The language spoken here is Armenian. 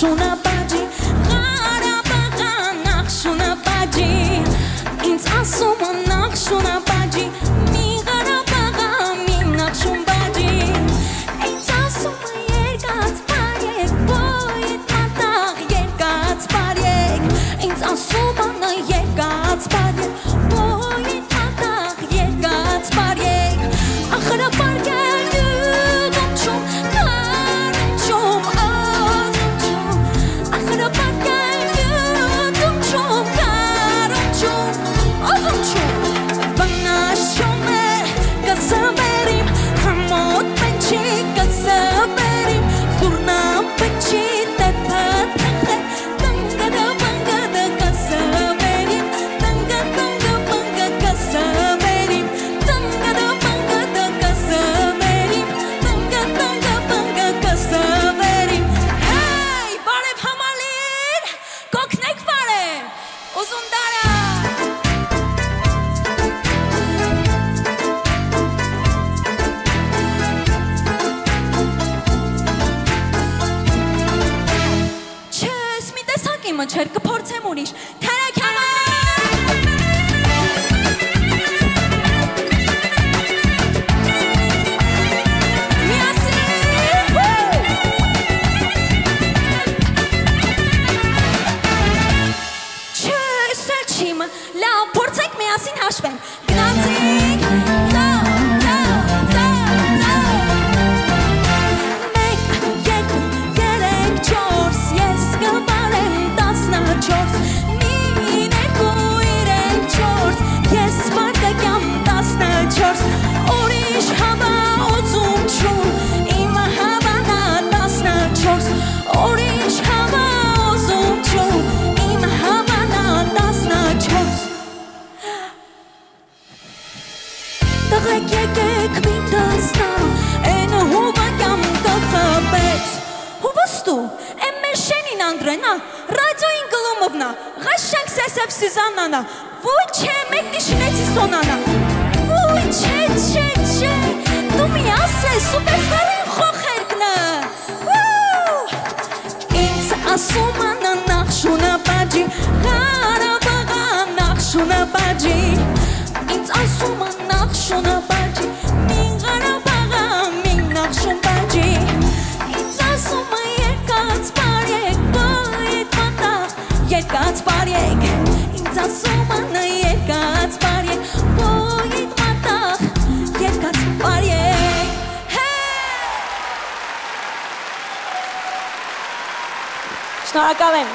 Նախշունապաջի Ղարաբաղը նախշունապաջի Ինձ ասում են նախշունապաջի Մի Ղարաբաղը մի նախշունապաջի Ինձ ասում են երկած բարեք Բոյդ մատաղ երկած բարեք Ինձ ասում են երկած բարեք Բոյդ մատաղ երկած բարեք Ախրա բարգել դում չում Կարում չում Ախրա բարգել դում չում Կարում չում Ազում չում Վնաշ չում է կսավերիմ Համոտ պենչի կսավերիմ Զուրնամ պենչի տեպը տխե Տնգադը բնգադը կսավերիմ Տնգադը բնգը կսավերիմ Տնգադը բնգադը կսավերիմ Տնգադը բնգը կսավերիմ Հեյ, բարև համալիր, կոքնեք բարև Ուզուն դարա Չես մի տեսակ իմը չեր կփորձեմ ուրիշ Թերեք Չես էլ չիմը լավ փորձեք միասին հաշվեն Գնացինք Մեկ, երկու, երեք, չորս Ես կբարեմ 14 Մի ներկու իրենք չորս Ես բարգակյամ 14 Ուրիշ հավա օծում չում Իմը հավանա 14 Ուրիշ հավա օծում չում Իմը հավանա 14 Տղեք եկեք մի դասնամ Են հուվակյամ կխապեց Հուվստու, եմ մեր շենին անդրենա Ռադյոին գլումովնա Ղաշանք սեսև Սյուզաննանա Ոյ չէ, մեկ դիշնեցի սոնանա Ոյ չէ Դու մի ասես, սուպերստարին խոխերքնը Ինձ ասում անա նախշունապաջի Ղարաբաղը նախշունապաջի Ինձ ասում ան նախշունապաջի Մի Ղարաբաղը մի նախշունապաջի Ինձ ասում ան երկած բարեք Բոյդ մատաղ երկած բարեք Ինձ ասում ան երկած բարեք Բոյդ մատաղ երկած բարեք Շնորհակալ եմ